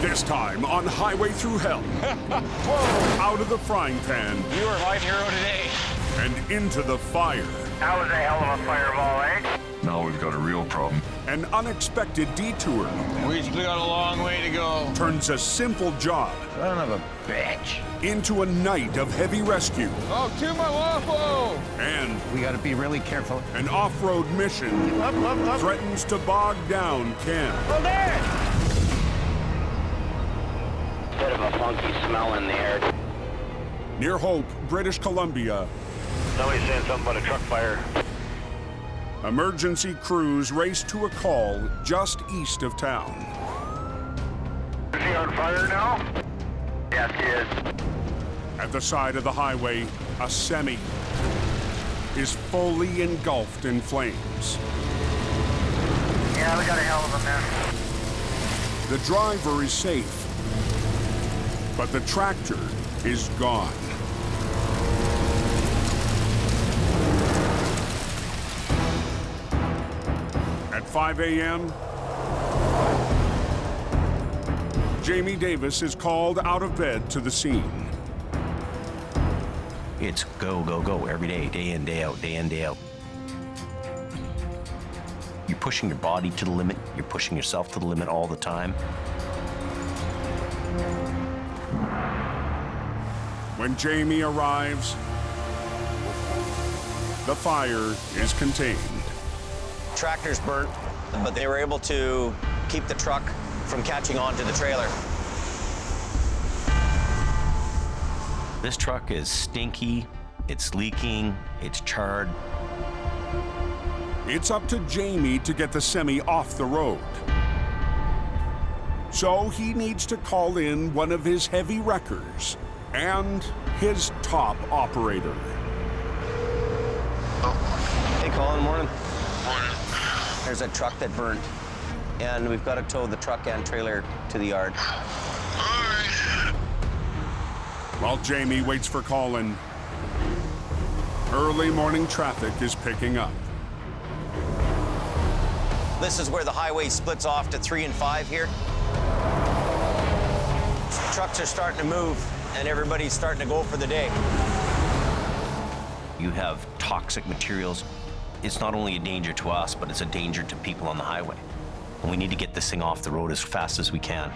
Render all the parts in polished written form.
This time on Highway Through Hell. Whoa! Out of the frying pan. You are my hero today. And into the fire. That was a hell of a fireball, eh? Now we've got a real problem. An unexpected detour We got a long way to go. turns a simple job Son of a bitch. into a night of heavy rescue Oh, to my waffle! and We gotta be really careful. an off-road mission Up. threatens to bog down Ken. Oh, there! Bit of a funky smell in the air. Near Hope, British Columbia, Somebody's saying something about a truck fire. emergency crews race to a call just east of town. Is he on fire now? Yes, he is. At the side of the highway, a semi is fully engulfed in flames. Yeah, we got a hell of a mess. The driver is safe, but the tractor is gone. At 5 a.m., Jamie Davis is called out of bed to the scene. It's go, go, go every day, day in, day out, day in, day out. You're pushing your body to the limit. You're pushing yourself to the limit all the time. When Jamie arrives, the fire is contained. Tractor's burnt, but they were able to keep the truck from catching on to the trailer. This truck is stinky, it's leaking, it's charred. It's up to Jamie to get the semi off the road. So he needs to call in one of his heavy wreckers and his top operator. Hey, Colin, morning. There's a truck that burnt, and we've got to tow the truck and trailer to the yard. While Jamie waits for Colin, early morning traffic is picking up. This is where the highway splits off to 3 and 5 here. Trucks are starting to move, and everybody's starting to go for the day. You have toxic materials. It's not only a danger to us, but it's a danger to people on the highway. And we need to get this thing off the road as fast as we can.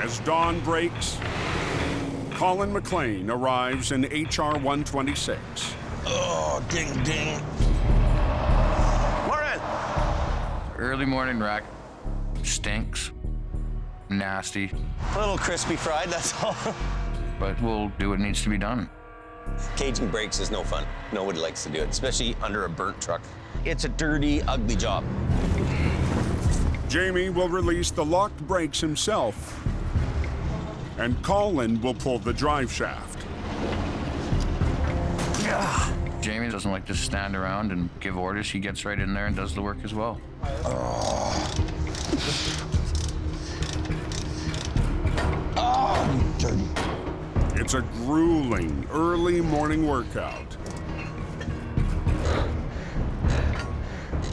As dawn breaks, Colin McLean arrives in HR 126. Oh, ding, ding. Morning! Early morning wreck. Stinks. Nasty. A little crispy fried, that's all. But we'll do what needs to be done. Caging brakes is no fun. Nobody likes to do it, especially under a burnt truck. It's a dirty, ugly job. Jamie will release the locked brakes himself, and Colin will pull the drive shaft. Jamie doesn't like to stand around and give orders. He gets right in there and does the work as well. It's a grueling early morning workout.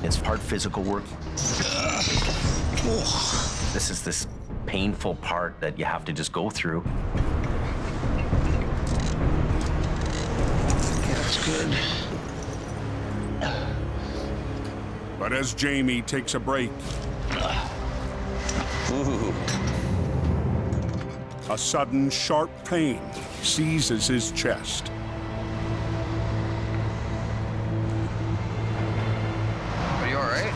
It's hard physical work. This is this painful part that you have to just go through. That's good. But as Jamie takes a break, Ooh. a sudden sharp pain seizes his chest. Are you all right?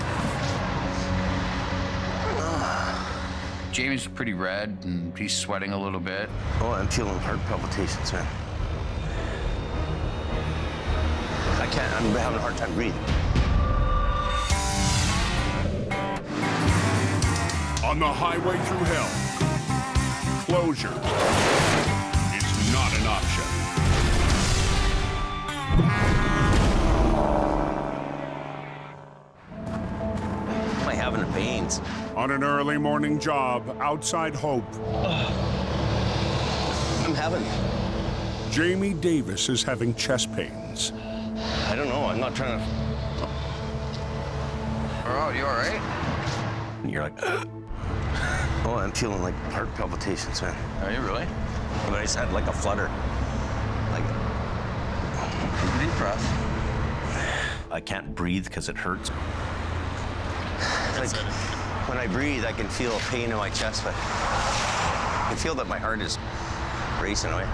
Jamie's pretty red and he's sweating a little bit. Oh, I'm feeling heart palpitations, man. I'm having a hard time breathing. On the highway through hell, closure is not an option. Am I having the pains? On an early morning job outside Hope, I'm having. Jamie Davis is having chest pains. I don't know. I'm not trying to. Oh, you all right? And you're like, Oh, I'm feeling like heart palpitations, man. Are you really? But I just had like a flutter. Like, Deep breath. I can't breathe because it hurts. like when I breathe, I can feel a pain in my chest, but I can feel that my heart is racing away.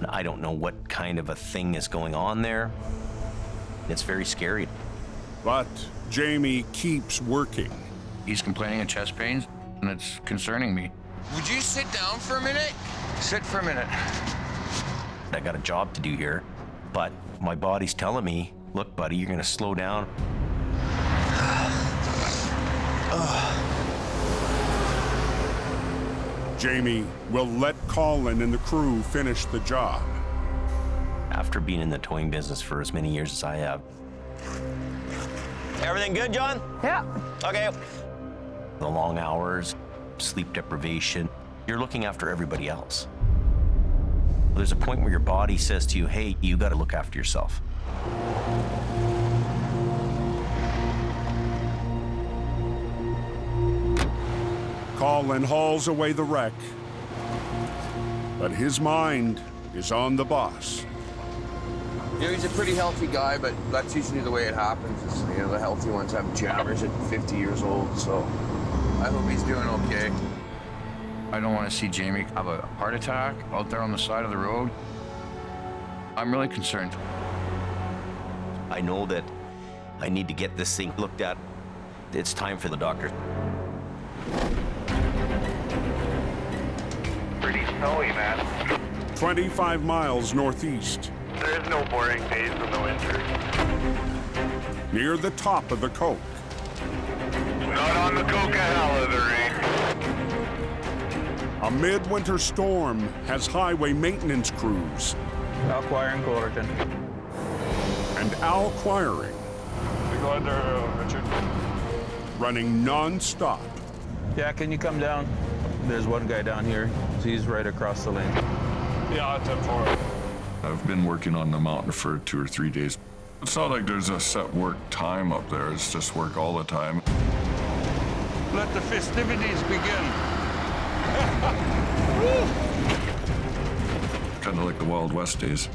I don't know what kind of a thing is going on there. It's very scary. But Jamie keeps working. He's complaining of chest pains, and it's concerning me. Would you sit down for a minute? Sit for a minute. I got a job to do here, but my body's telling me, look, buddy, you're gonna slow down. Jamie will let Colin and the crew finish the job. After being in the towing business for as many years as I have, Everything good, John? Yeah. Okay. the long hours, sleep deprivation, you're looking after everybody else. There's a point where your body says to you, hey, you gotta look after yourself. Colin hauls away the wreck, but his mind is on the boss. You know, he's a pretty healthy guy, but that's usually the way it happens. Is, you know, the healthy ones have jammers at 50 years old, so I hope he's doing okay. I don't want to see Jamie have a heart attack out there on the side of the road. I'm really concerned. I know that I need to get this thing looked at. It's time for the doctor. Pretty snowy, man. 25 miles northeast, There's no boring days in the winter. near the top of the Coke. Not on the Coca-Cola, there ain't. A midwinter storm has highway maintenance crews Acquiring Collerton. and Al Quiring We go in there, Richard. running non-stop. Yeah, can you come down? There's one guy down here. He's right across the lane. Yeah, it's up for it. I've been working on the mountain for 2 or 3 days. It's not like there's a set work time up there. It's just work all the time. Let the festivities begin. Kind of like the Wild West days.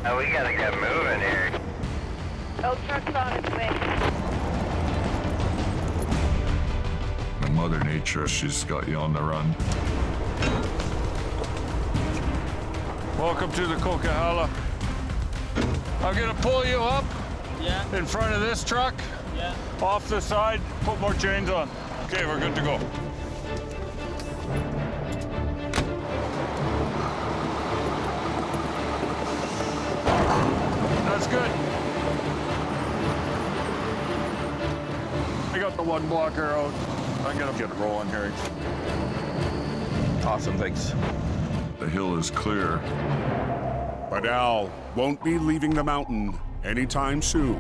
Oh, we gotta get moving here. Oh, truck's on its way. And Mother Nature, she's got you on the run. Welcome to the Coca-Cola. I'm gonna pull you up in front of this truck. Off the side, put more chains on. Okay, we're good to go. That's good. I got the one blocker out. I'm gonna get it rolling here. Awesome, thanks. The hill is clear. But Al won't be leaving the mountain anytime soon.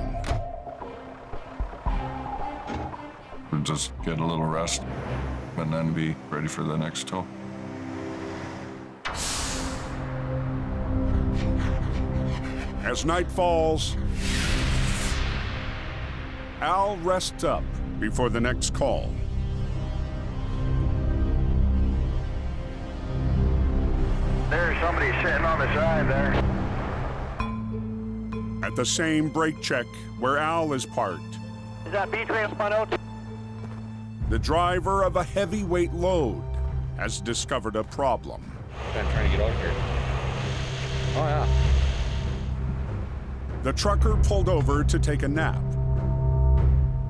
We'll just get a little rest and then be ready for the next tow. As night falls, Al rests up before the next call. There's somebody sitting on the side there. At the same brake check where Al is parked, Is that B-train spun out? the driver of a heavyweight load has discovered a problem. I'm trying to get out here. Oh, yeah. The trucker pulled over to take a nap.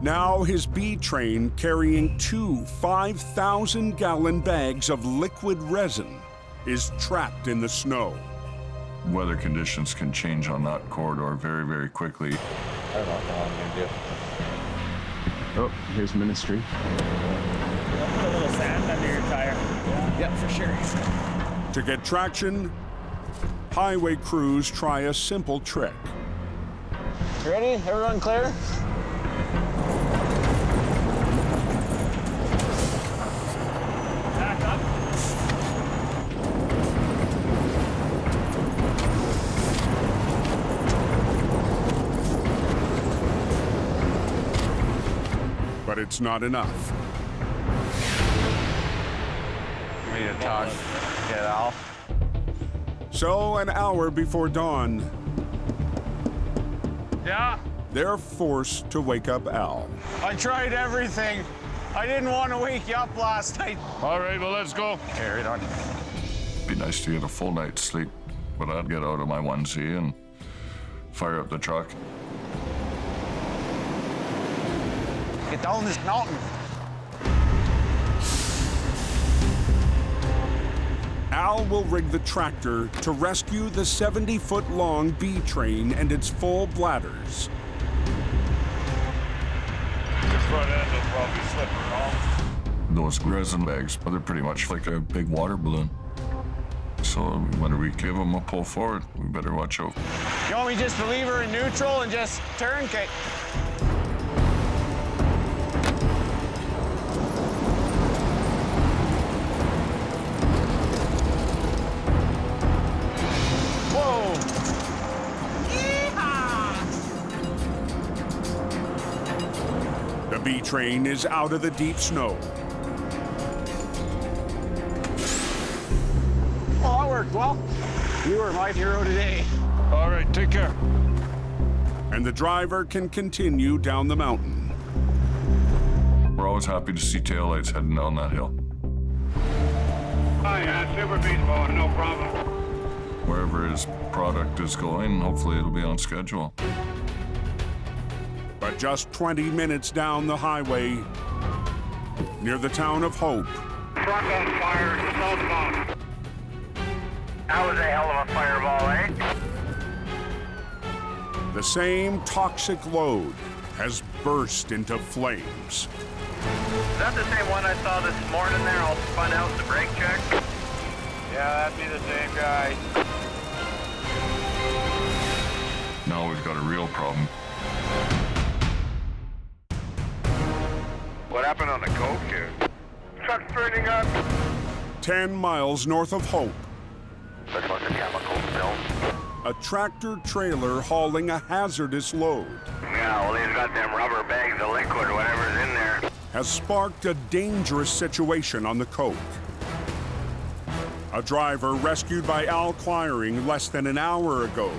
Now his B train carrying 2 5,000-gallon bags of liquid resin is trapped in the snow. Weather conditions can change on that corridor very, very quickly. I don't know how I'm gonna do. Oh, here's Ministry. Put a little sand under your tire. Yeah, for sure. To get traction, highway crews try a simple trick. Ready? Everyone clear? Back up. But it's not enough. need to talk. Get Al. So, an hour before dawn, Yeah? they're forced to wake up Al. I tried everything. I didn't want to wake you up last night. All right, well, let's go. Carry it on. Be nice to get a full night's sleep, but I'd get out of my onesie and fire up the truck. Get down this mountain. Al will rig the tractor to rescue the 70-foot-long B train and its full bladders. The front end will probably slip around. Those resin bags, they're pretty much like a big water balloon. So when we give them a pull forward, we better watch out. You want me just to leave her in neutral and just turn? Okay. Whoa! The B train is out of the deep snow. Well, that worked well. You were my hero today. All right, take care. And the driver can continue down the mountain. We're always happy to see taillights heading down that hill. Oh, yeah, super feasible, no problem. Wherever his product is going, hopefully it'll be on schedule. But just 20 minutes down the highway, near the town of Hope, Front on fire, southbound. That was a hell of a fireball, eh? the same toxic load has burst into flames. Is that the same one I saw this morning there, all spun out in the brake check? Yeah, that'd be the same guy. Now we've got a real problem. What happened on the coke here? Truck's burning up. 10 miles north of Hope, Looks like a chemical spill. a tractor trailer hauling a hazardous load Yeah, well, he's got them rubber bags of liquid, whatever's in there. has sparked a dangerous situation on the coke. A driver rescued by Al Quiring less than an hour ago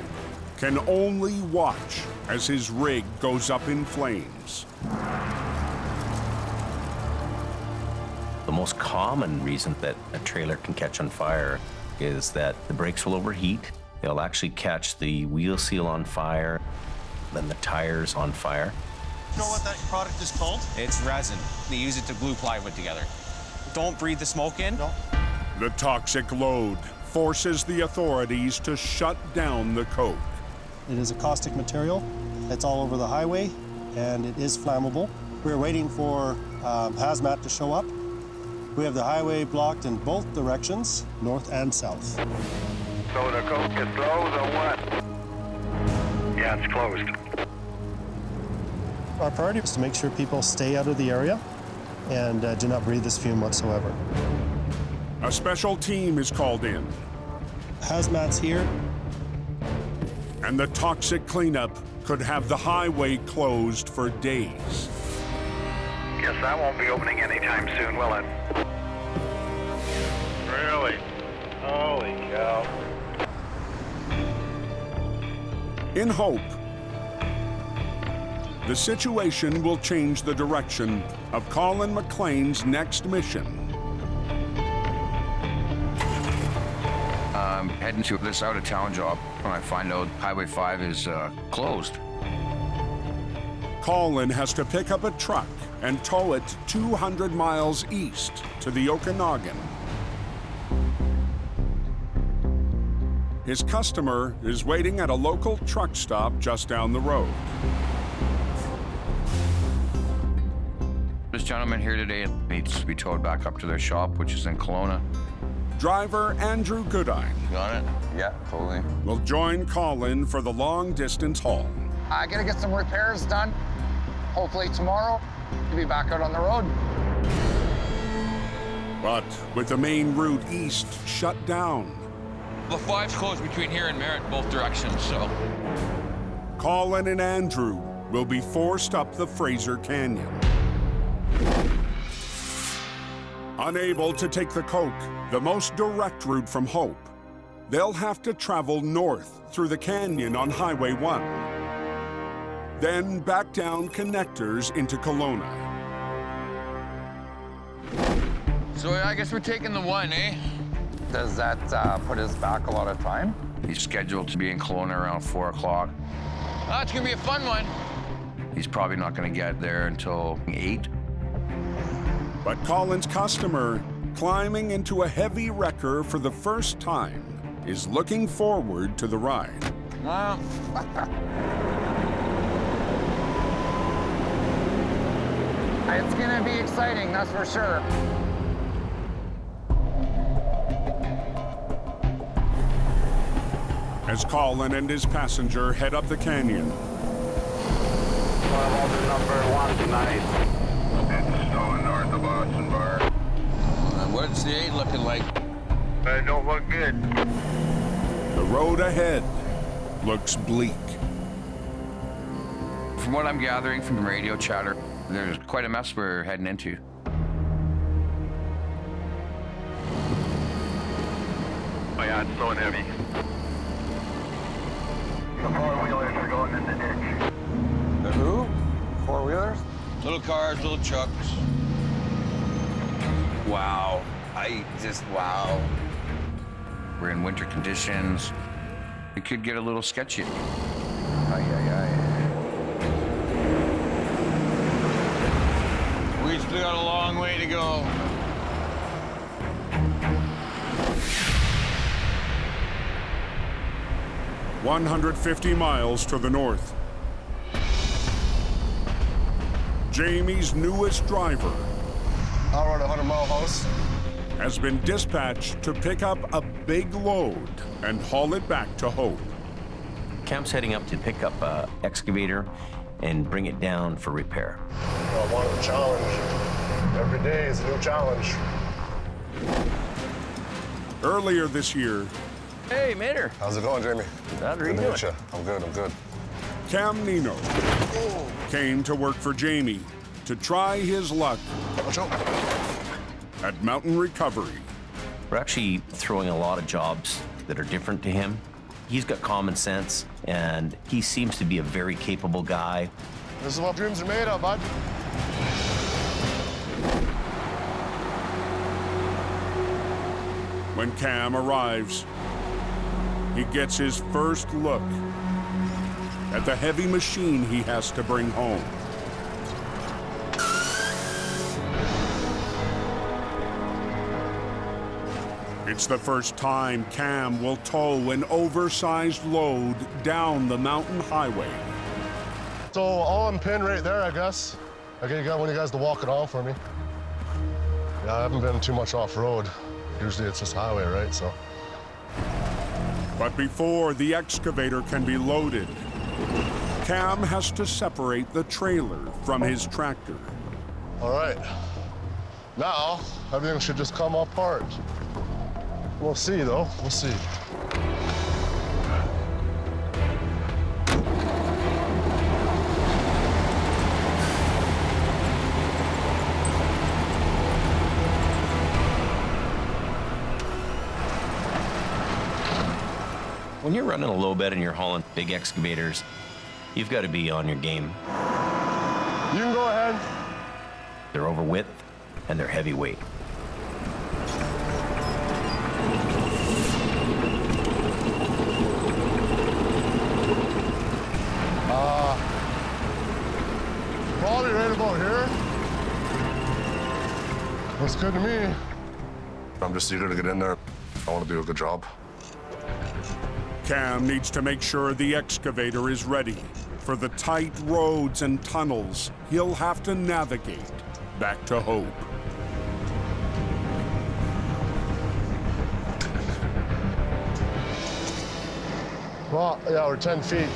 can only watch as his rig goes up in flames. The most common reason that a trailer can catch on fire is that the brakes will overheat. They'll actually catch the wheel seal on fire, then the tires on fire. You know what that product is called? It's resin. They use it to glue plywood together. Don't breathe the smoke in. No. The toxic load forces the authorities to shut down the coke. It is a caustic material. It's all over the highway, and it is flammable. We're waiting for hazmat to show up. We have the highway blocked in both directions, north and south. So the coke is closed or what? Yeah, it's closed. Our priority is to make sure people stay out of the area and do not breathe this fume whatsoever. A special team is called in, Hazmat's here. and the toxic cleanup could have the highway closed for days. Guess that won't be opening anytime soon, will it? Really? Holy cow. In Hope, the situation will change the direction of Colin McLean's next mission. I'm heading to this out-of-town job when I find out Highway 5 is closed. Colin has to pick up a truck and tow it 200 miles east to the Okanagan. His customer is waiting at a local truck stop just down the road. This gentleman here today needs to be towed back up to their shop, which is in Kelowna. Driver Andrew Goodine Got it? Yeah, totally. will join Colin for the long-distance haul. I gotta get some repairs done. Hopefully tomorrow, to be back out on the road. But with the main route east shut down, The 5's closed between here and Merritt, both directions, so. Colin and Andrew will be forced up the Fraser Canyon. Unable to take the Coke, the most direct route from Hope, they'll have to travel north through the canyon on Highway 1. Then back down connectors into Kelowna. So I guess we're taking the 1, eh? Does that put us back a lot of time? He's scheduled to be in Kelowna around 4 o'clock. Oh, it's gonna be a fun one. He's probably not gonna get there until 8. But Colin's customer, climbing into a heavy wrecker for the first time, is looking forward to the ride. Well, It's gonna be exciting, that's for sure. As Colin and his passenger head up the canyon. Well, order number 1 tonight. It's snowing north of Austin Bar. what's the 8 looking like? It don't look good. The road ahead looks bleak. From what I'm gathering from the radio chatter, there's quite a mess we're heading into. Oh yeah, it's snowing heavy. The four-wheelers are going in the ditch. The who? Four-wheelers? Little cars, little trucks. Wow. Wow. We're in winter conditions. It could get a little sketchy. We still got a long way to go. "150 miles to the north. Jamie's newest driver I'll run a 100-mile house. has been dispatched to pick up a big load and haul it back to Hope. Cam's heading up to pick up an excavator and bring it down for repair. I wanted a challenge. Every day is a new challenge. Earlier this year, Hey, Mater. How's it going, Jamie? How are Good you to doing? meet you. I'm good. Cam Nino came to work for Jamie to try his luck at Mountain Recovery. We're actually throwing a lot of jobs that are different to him. He's got common sense, and he seems to be a very capable guy. This is what dreams are made of, bud. When Cam arrives, he gets his first look at the heavy machine he has to bring home. It's the first time Cam will tow an oversized load down the mountain highway. So all I'm pinned right there, I guess. I want you guys to walk it on for me. Yeah, I haven't been too much off-road. Usually it's just highway, right? So. But before the excavator can be loaded, Cam has to separate the trailer from his tractor. All right. Now, everything should just come apart. We'll see, though. We'll see. When you're running a low bed and you're hauling big excavators, you've got to be on your game. You can go ahead. They're over width and they're heavyweight. Probably right about here. Looks good to me. I'm just eager to get in there. I want to do a good job. Cam needs to make sure the excavator is ready for the tight roads and tunnels he'll have to navigate back to Hope. Well, yeah, we're 10 feet.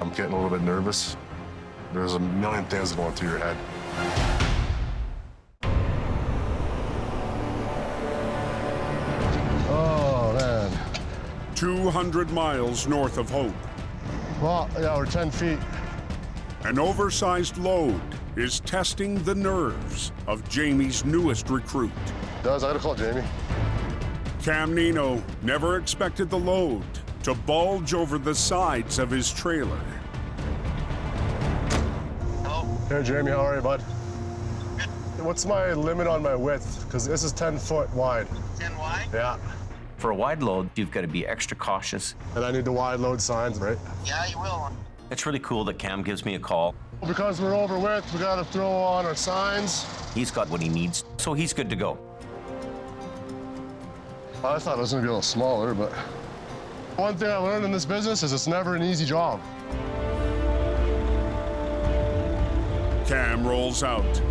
I'm getting a little bit nervous. There's a million things going through your head. Oh, man. 200 miles north of Hope. Well, yeah, we're 10 feet. An oversized load is testing the nerves of Jamie's newest recruit. Guys, I gotta call Jamie. Cam Nino never expected the load to bulge over the sides of his trailer. Hey, Jamie, how are you, bud? What's my limit on my width? Because this is 10 foot wide. 10 wide? Yeah. For a wide load, you've got to be extra cautious. And I need the wide load signs, right? Yeah, you will. It's really cool that Cam gives me a call. Because we're over width, we gotta throw on our signs. He's got what he needs, so he's good to go. I thought it was gonna be a little smaller, but one thing I learned in this business is it's never an easy job. Cam rolls out,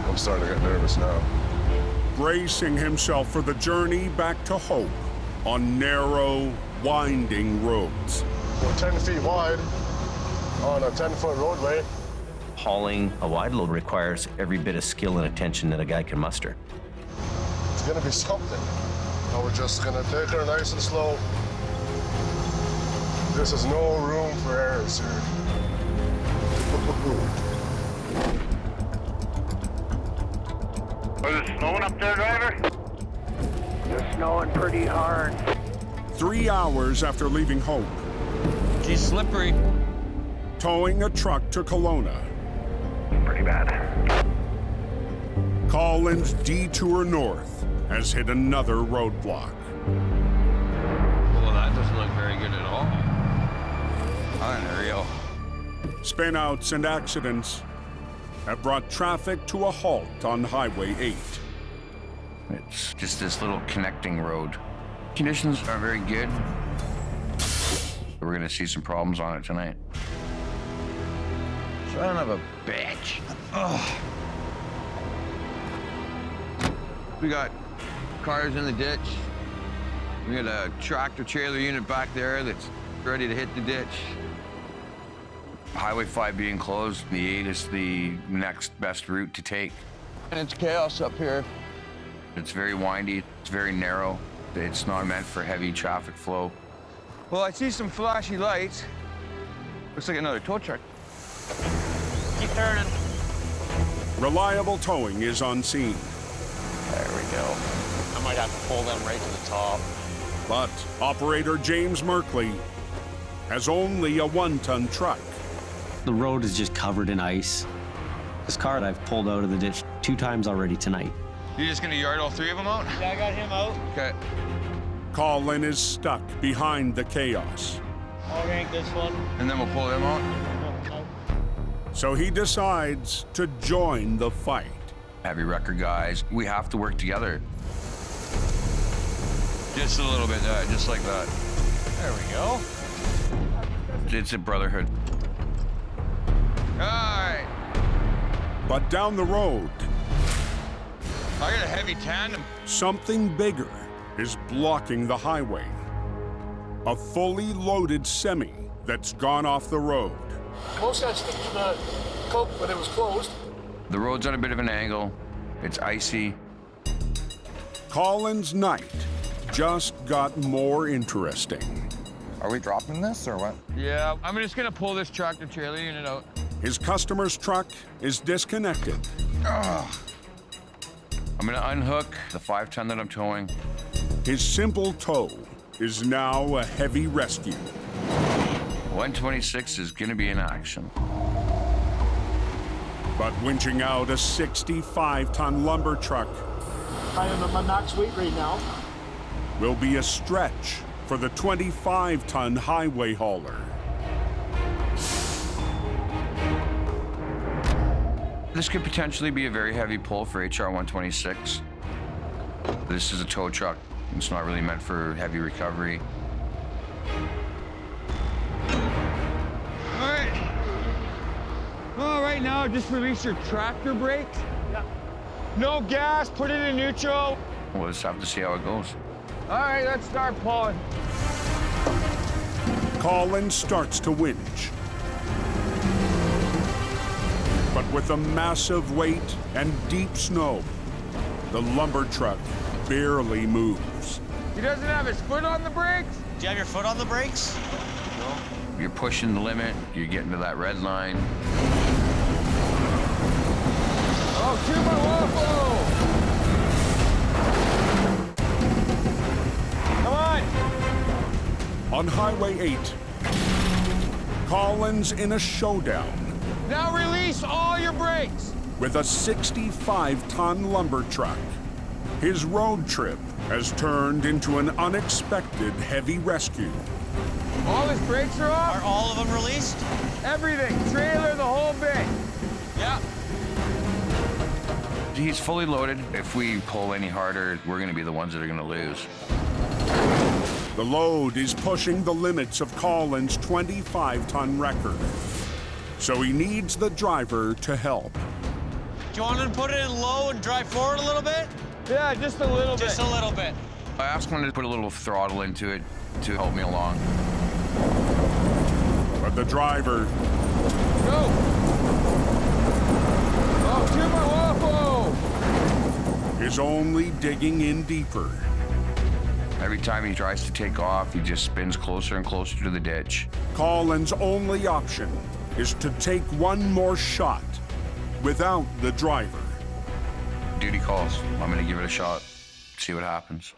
I'm starting to get nervous now. bracing himself for the journey back to hope on narrow, winding roads. We're 10 feet wide on a 10-foot roadway. Hauling a wide load requires every bit of skill and attention that a guy can muster. It's gonna be something. Now we're just gonna take her nice and slow. This is no room for errors here. Was it snowing up there, driver? It's snowing pretty hard. 3 hours after leaving Hope, She's slippery. towing a truck to Kelowna, Pretty bad. Colin's detour north has hit another roadblock. Well, that doesn't look very good at all. Unreal. Spinouts and accidents have brought traffic to a halt on Highway 8. It's just this little connecting road. Conditions are very good. We're gonna see some problems on it tonight. Son of a bitch. Ugh. We got cars in the ditch. We got a tractor trailer unit back there that's ready to hit the ditch. Highway 5 being closed, the 8 is the next best route to take. And it's chaos up here. It's very windy, it's very narrow. It's not meant for heavy traffic flow. Well, I see some flashy lights. Looks like another tow truck. Keep turning. Reliable towing is on scene. There we go. I might have to pull them right to the top. But operator James Merkley has only a 1-ton truck. The road is just covered in ice. This car I've pulled out of the ditch 2 times already tonight. You just gonna yard all 3 of them out? Yeah, I got him out. Okay. Colin is stuck behind the chaos. I'll rank this one. And then we'll pull them out? So he decides to join the fight. Heavy wrecker guys, we have to work together. Just a little bit, just like that. There we go. It's a brotherhood. All right. But down the road, I got a heavy tandem. something bigger is blocking the highway. A fully loaded semi that's gone off the road. Most guys stick to the coke when it was closed. The road's on a bit of an angle. It's icy. Colin's night just got more interesting. Are we dropping this or what? Yeah, I'm just gonna pull this tractor trailer unit out. His customer's truck is disconnected. Ugh. I'm gonna unhook the 5-ton that I'm towing. His simple tow is now a heavy rescue. 126 is gonna be in action. But winching out a 65-ton lumber truck I am at my max weight right now. will be a stretch for the 25-ton highway hauler. This could potentially be a very heavy pull for HR 126. This is a tow truck. It's not really meant for heavy recovery. All right. Well, right now, just release your tractor brakes. Yeah. No gas, put it in neutral. We'll just have to see how it goes. All right, let's start pulling. Colin starts to winch. But with a massive weight and deep snow, the lumber truck barely moves. He doesn't have his foot on the brakes? Do you have your foot on the brakes? No. You're pushing the limit, you're getting to that red line. On Highway 8, Collins in a showdown Now release all your brakes. with a 65-ton lumber truck. His road trip has turned into an unexpected heavy rescue. All his brakes are off? Are all of them released? Everything. Trailer, the whole bit. Yeah. He's fully loaded. If we pull any harder, we're going to be the ones that are going to lose. The load is pushing the limits of Collins' 25-ton record. So he needs the driver to help. Do you want him to put it in low and drive forward a little bit? Yeah, just a little bit. Just a little bit. I asked him to put a little throttle into it to help me along. But the driver Go. Oh, whoa. is only digging in deeper. Every time he tries to take off, he just spins closer and closer to the ditch. Collins' only option is to take one more shot without the driver. Duty calls. I'm going to give it a shot, see what happens.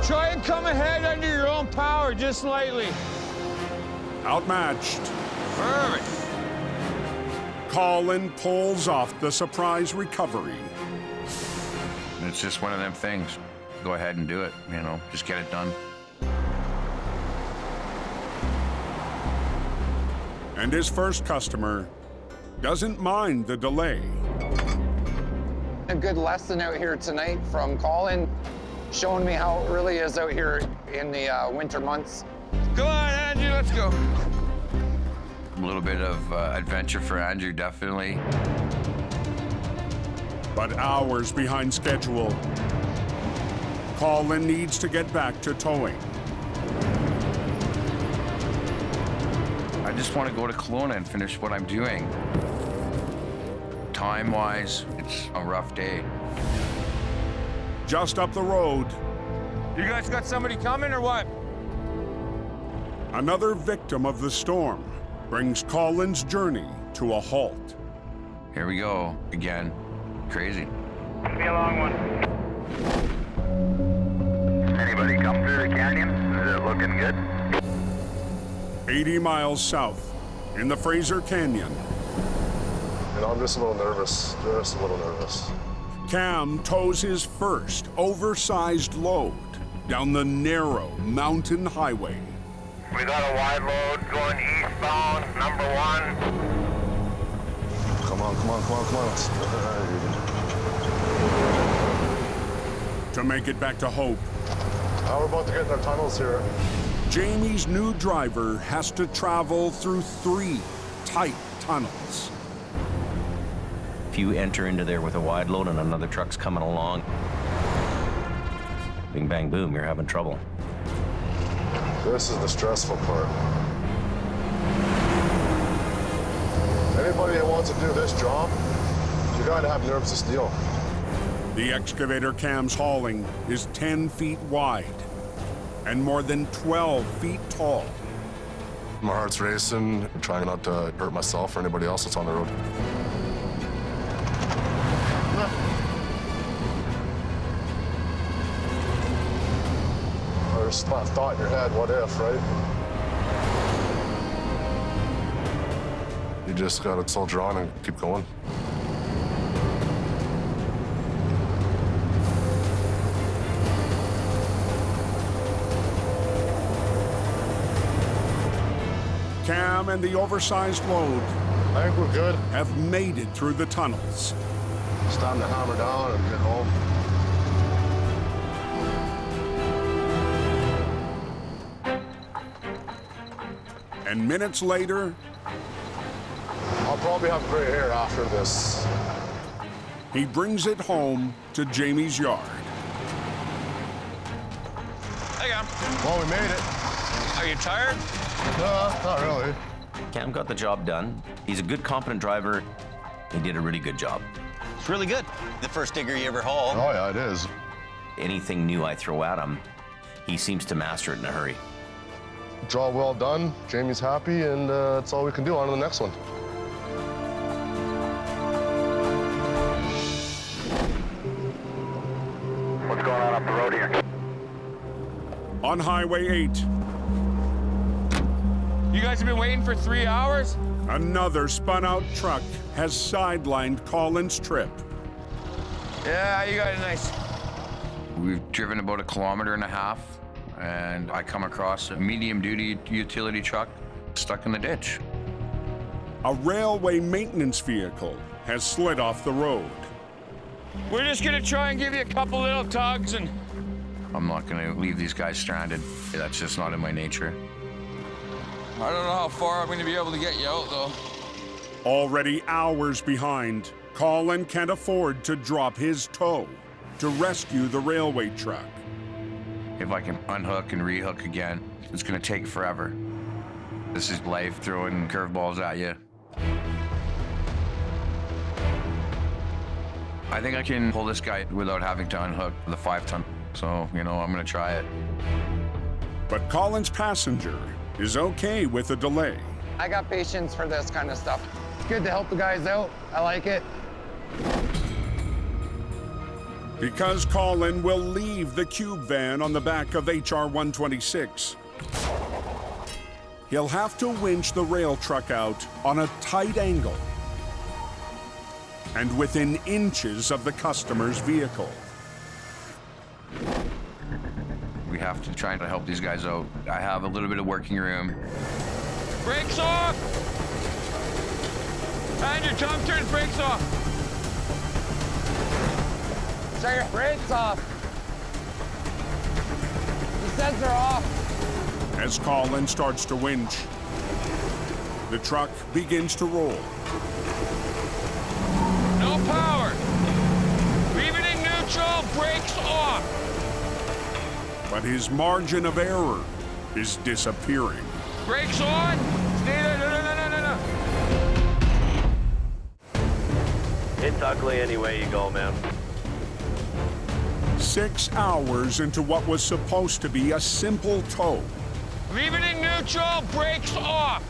Try and come ahead under your own power, just slightly. Outmatched, Perfect. Colin pulls off the surprise recovery. It's just one of them things. Go ahead and do it, you know, just get it done. And his first customer doesn't mind the delay. A good lesson out here tonight from Colin, showing me how it really is out here in the winter months. Go on, Andrew, let's go. A little bit of adventure for Andrew, definitely. But hours behind schedule, Colin needs to get back to towing. I just want to go to Kelowna and finish what I'm doing. Time-wise, it's a rough day. Just up the road, You guys got somebody coming or what? another victim of the storm brings Colin's journey to a halt. Here we go, again. Crazy. Be a long one. Anybody come through the canyon? Is it looking good? 80 miles south, in the Fraser Canyon, You know, I'm just a little nervous. Cam tows his first oversized load down the narrow mountain highway. We got a wide load going eastbound, number 1. Come on. To make it back to Hope, Now we're about to get in our tunnels here. Jamie's new driver has to travel through 3 tight tunnels. If you enter into there with a wide load and another truck's coming along, bing, bang, boom, you're having trouble. This is the stressful part. Anybody that wants to do this job, you gotta have nerves of steel. The excavator Cam's hauling is 10 feet wide and more than 12 feet tall. My heart's racing, trying not to hurt myself or anybody else that's on the road. There's a thought in your head, what if, right? You just gotta soldier on and keep going. Cam and the oversized load I think we're good. have made it through the tunnels. It's time to hammer down and get home. And minutes later, I'll probably have gray hair after this. he brings it home to Jamie's yard. Hey, Cam. Well, we made it. Are you tired? No, not really. Cam got the job done. He's a good, competent driver. He did a really good job. It's really good. The first digger you ever hauled. Oh, yeah, it is. Anything new I throw at him, he seems to master it in a hurry. Job well done. Jamie's happy, and that's all we can do. On to the next one. What's going on up the road here? On Highway 8, You guys have been waiting for 3 hours? another spun-out truck has sidelined Colin's trip. Yeah, you got it nice. We've driven about 1.5 kilometers, and I come across a medium-duty utility truck stuck in the ditch. A railway maintenance vehicle has slid off the road. We're just gonna try and give you a couple little tugs and... I'm not gonna leave these guys stranded. That's just not in my nature. I don't know how far I'm gonna be able to get you out, though. Already hours behind, Colin can't afford to drop his tow to rescue the railway truck. If I can unhook and rehook again, it's gonna take forever. This is life throwing curveballs at you. I think I can pull this guy without having to unhook the 5-ton. So, I'm gonna try it. But Colin's passenger is okay with the delay. I got patience for this kind of stuff. It's good to help the guys out. I like it. Because Colin will leave the cube van on the back of HR 126. He'll have to winch the rail truck out on a tight angle and within inches of the customer's vehicle. We have to try to help these guys out. I have a little bit of working room. Brakes off! Andrew, Tom, turn the brakes off. Shut your brakes off. The sensor off. As Colin starts to winch, the truck begins to roll. No power. Leave it in neutral, brakes off. But his margin of error is disappearing. Brakes on. Stay there. No. It's ugly any way you go, man. 6 hours into what was supposed to be a simple tow, Leave it in neutral, brakes off.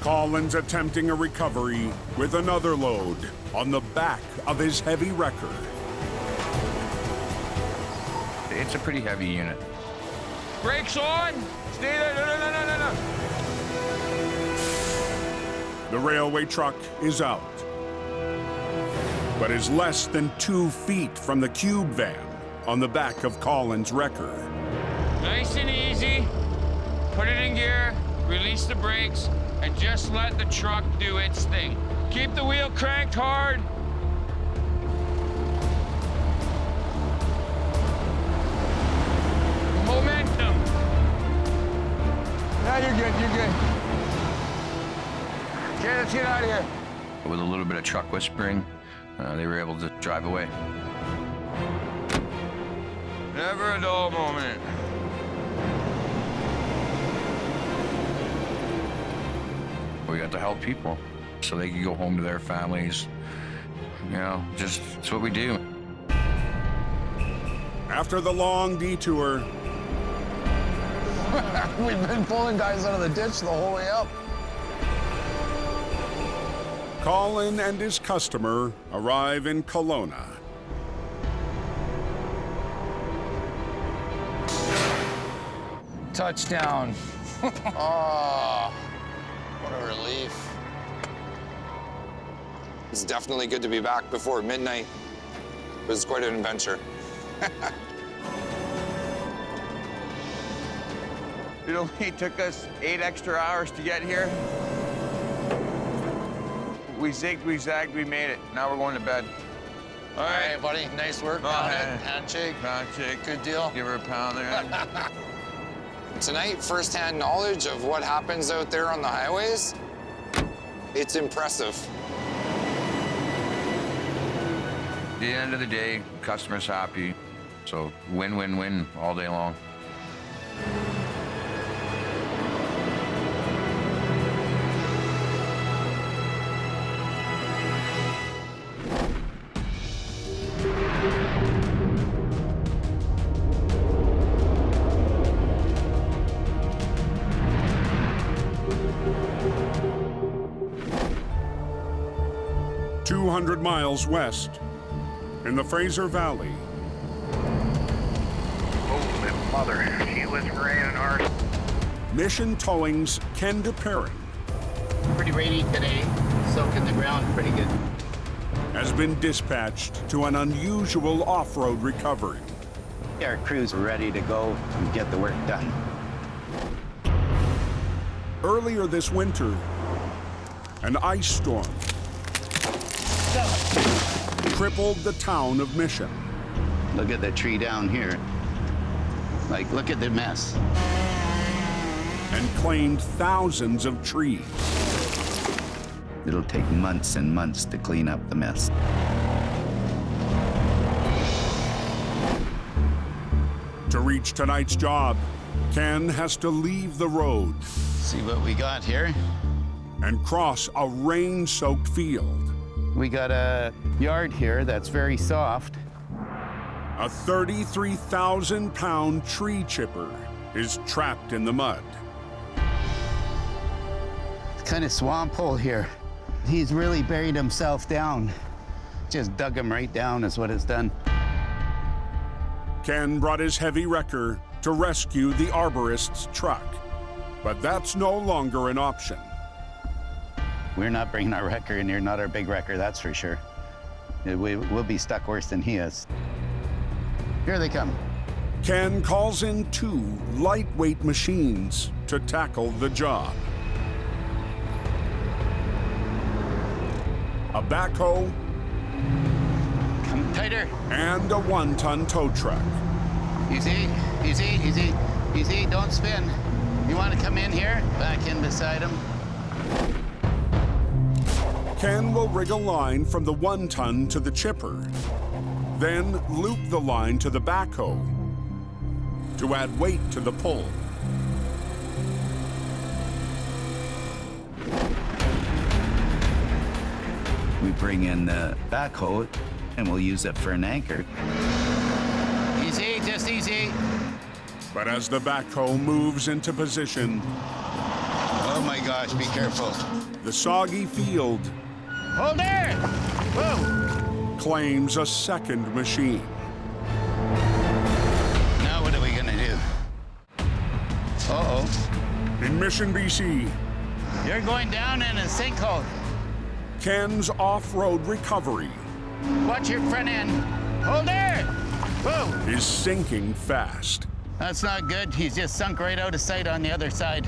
Colin's attempting a recovery with another load on the back of his heavy wrecker. It's a pretty heavy unit. Brakes on. Stay there. No. The railway truck is out, but is less than 2 feet from the cube van on the back of Colin's wrecker. Nice and easy. Put it in gear, release the brakes, and just let the truck do its thing. Keep the wheel cranked hard. Momentum. Now you're good. Okay, let's get out of here. With a little bit of truck whispering, they were able to drive away. Never a dull moment. We got to help people so they could go home to their families. Just it's what we do. After the long detour, We've been pulling guys out of the ditch the whole way up. Colin and his customer arrive in Kelowna. Touchdown. Oh, what a relief. It's definitely good to be back before midnight. It was quite an adventure. It only took us 8 extra hours to get here. We zigged, we zagged, we made it. Now we're going to bed. All right, buddy. Nice work. Handshake. Handshake. Good deal. Give her a pound there. Tonight, first-hand knowledge of what happens out there on the highways, it's impressive. At the end of the day, customer's happy. So win-win-win all day long. 200 miles west, in the Fraser Valley. Holy mother, she was raining hard. Mission Towing's Ken DePerrin Pretty rainy today, soaking the ground pretty good. has been dispatched to an unusual off-road recovery. Our crew's ready to go and get the work done. Earlier this winter, an ice storm crippled the town of Mission. Look at the tree down here. Like, look at the mess. And claimed thousands of trees. It'll take months and months to clean up the mess. To reach tonight's job, Ken has to leave the road. See what we got here? And cross a rain-soaked field. We got a yard here that's very soft. A 33,000-pound tree chipper is trapped in the mud. It's kind of swamp hole here. He's really buried himself down. Just dug him right down is what it's done. Ken brought his heavy wrecker to rescue the arborist's truck, but that's no longer an option. We're not bringing our wrecker in here, not our big wrecker, that's for sure. We'll be stuck worse than he is. Here they come. Ken calls in 2 lightweight machines to tackle the job. A backhoe, come tighter, and a 1-ton tow truck. Easy, easy, easy, easy, don't spin. You want to come in here? Back in beside him. Ken will rig a line from the 1-ton to the chipper, then loop the line to the backhoe to add weight to the pull. We bring in the backhoe and we'll use it for an anchor. Easy, just easy. But as the backhoe moves into position, oh my gosh, be careful. The soggy field Hold there! Whoa! Claims a second machine. Now what are we gonna do? Uh-oh. In Mission, BC. You're going down in a sinkhole. Ken's off-road recovery. Watch your front end. Hold there! Whoa! Is sinking fast. That's not good. He's just sunk right out of sight on the other side.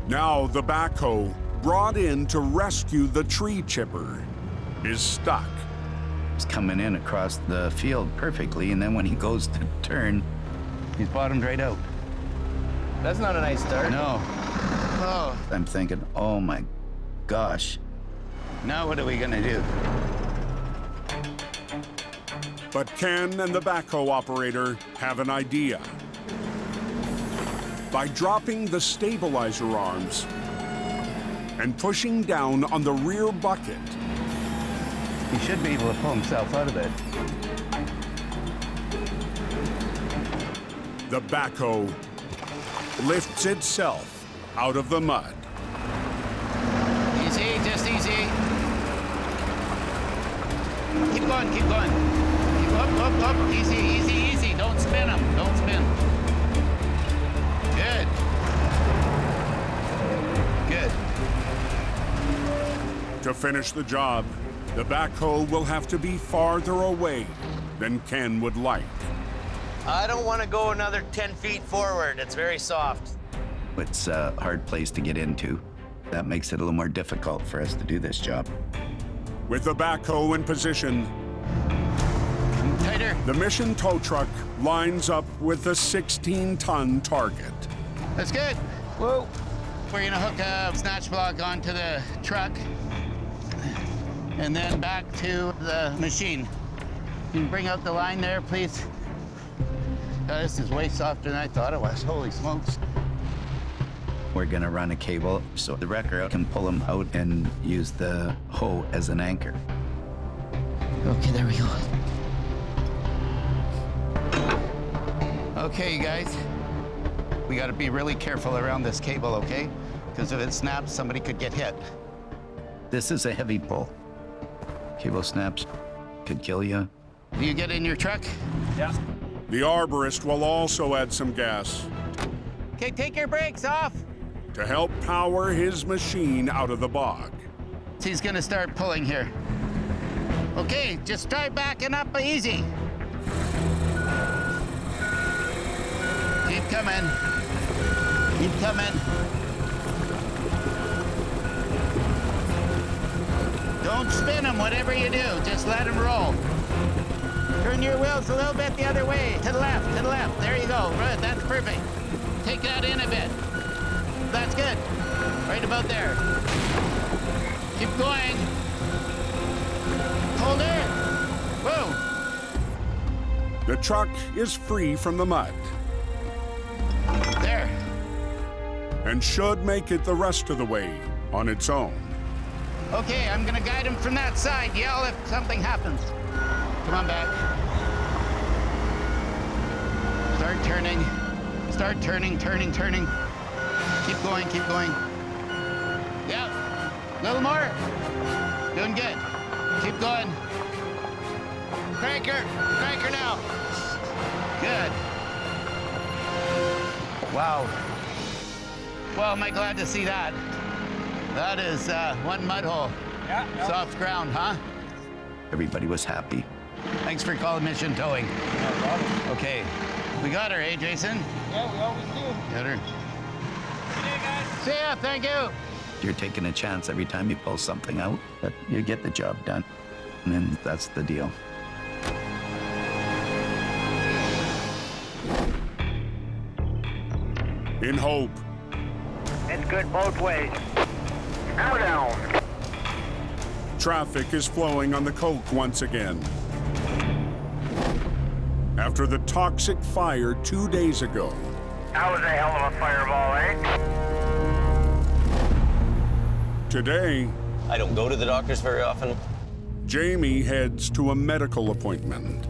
Now the backhoe, brought in to rescue the tree chipper, is stuck. He's coming in across the field perfectly, and then when he goes to turn, he's bottomed right out. That's not a nice start. No. Oh. I'm thinking, oh my gosh. Now what are we gonna do? But Ken and the backhoe operator have an idea. By dropping the stabilizer arms and pushing down on the rear bucket, he should be able to pull himself out of it. The backhoe lifts itself out of the mud. Easy, just easy. Keep going, keep going. Keep up, easy, easy, easy. Don't spin him, don't spin. Good. Good. To finish the job, the backhoe will have to be farther away than Ken would like. I don't want to go another 10 feet forward. It's very soft. It's a hard place to get into. That makes it a little more difficult for us to do this job. With the backhoe in position, tighter. The Mission tow truck lines up with the 16-ton target. That's good. Whoa. We're gonna hook a snatch block onto the truck and then back to the machine. Can you bring out the line there, please? Oh, this is way softer than I thought it was. Holy smokes. We're gonna run a cable so the wrecker can pull him out and use the hoe as an anchor. Okay, there we go. Okay, you guys. We gotta be really careful around this cable, okay? Because if it snaps, somebody could get hit. This is a heavy pull. Cable snaps could kill you. Do you get in your truck? Yeah. The arborist will also add some gas Okay, take your brakes off. to help power his machine out of the bog. He's gonna start pulling here. Okay, just try backing up easy. Keep coming. Keep coming. Don't spin them, whatever you do. Just let them roll. Turn your wheels a little bit the other way. To the left, to the left. There you go. Good, that's perfect. Take that in a bit. That's good. Right about there. Keep going. Hold it. Whoa. The truck is free from the mud There. and should make it the rest of the way on its own. Okay, I'm gonna guide him from that side. Yell if something happens. Come on back. Start turning. Start turning, turning, turning. Keep going, keep going. Yeah. A little more. Doing good. Keep going. Cranker. Cranker now. Good. Wow. Well, am I glad to see that. That is one mud hole. Yeah. Soft ground, huh? Everybody was happy. Thanks for calling Mission Towing. No problem. Okay. We got her, eh, Jason? Yeah, we always do. Got her. Good day, guys. See ya, thank you. You're taking a chance every time you pull something out, but you get the job done. And then that's the deal. In hope, It's good both ways. Now down. traffic is flowing on the Coke once again. After the toxic fire 2 days ago, That was a hell of a fireball, eh? today, I don't go to the doctors very often. Jamie heads to a medical appointment.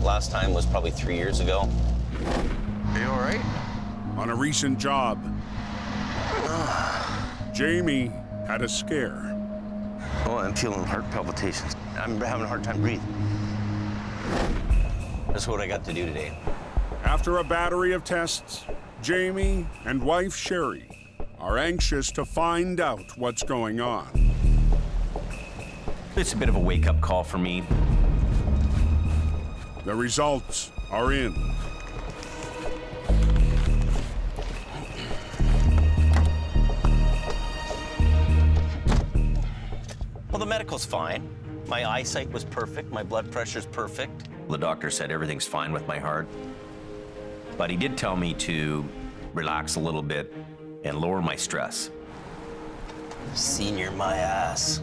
Last time was probably 3 years ago. Are you all right? On a recent job, Jamie had a scare. Oh, I'm feeling heart palpitations. I'm having a hard time breathing. That's what I got to do today. After a battery of tests, Jamie and wife Sherry are anxious to find out what's going on. It's a bit of a wake-up call for me. The results are in. Well, the medical's fine. My eyesight was perfect. My blood pressure's perfect. The doctor said everything's fine with my heart. But he did tell me to relax a little bit and lower my stress. Senior my ass.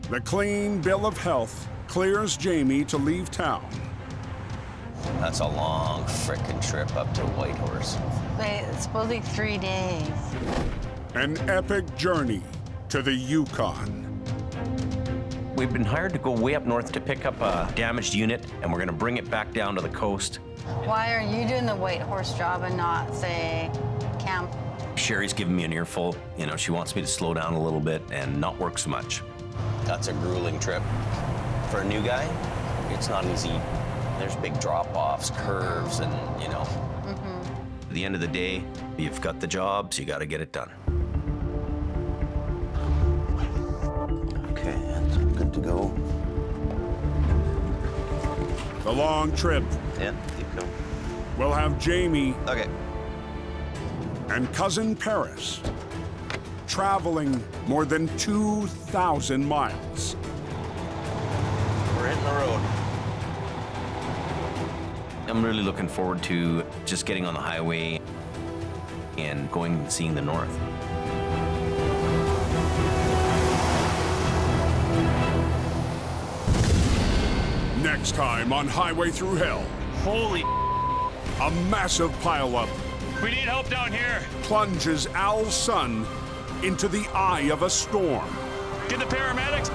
The clean bill of health clears Jamie to leave town. That's a long frickin' trip up to Whitehorse. Wait, it's supposedly 3 days. An epic journey to the Yukon. We've been hired to go way up north to pick up a damaged unit, and we're gonna bring it back down to the coast. Why are you doing the white horse job and not, say, camp? Sherry's giving me an earful. You know, she wants me to slow down a little bit and not work so much. That's a grueling trip. For a new guy, it's not easy. There's big drop-offs, curves, and, you know. At the end of the day, you've got the jobs, you gotta get it done. Okay, that's good to go. The long trip Yeah, keep going. will have Jamie Okay. and cousin Paris traveling more than 2,000 miles. We're hitting the road. I'm really looking forward to just getting on the highway and going and seeing the north. Next time on Highway Through Hell, Holy, a massive pileup we need help down here. plunges Al's son into the eye of a storm. Get the paramedics.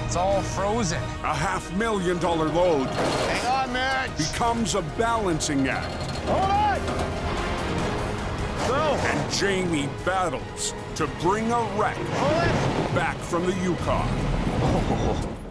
It's all frozen. A $500,000 load Hang on, Mitch. becomes a balancing act, Hold on. Go. and Jamie battles to bring a wreck back from the Yukon.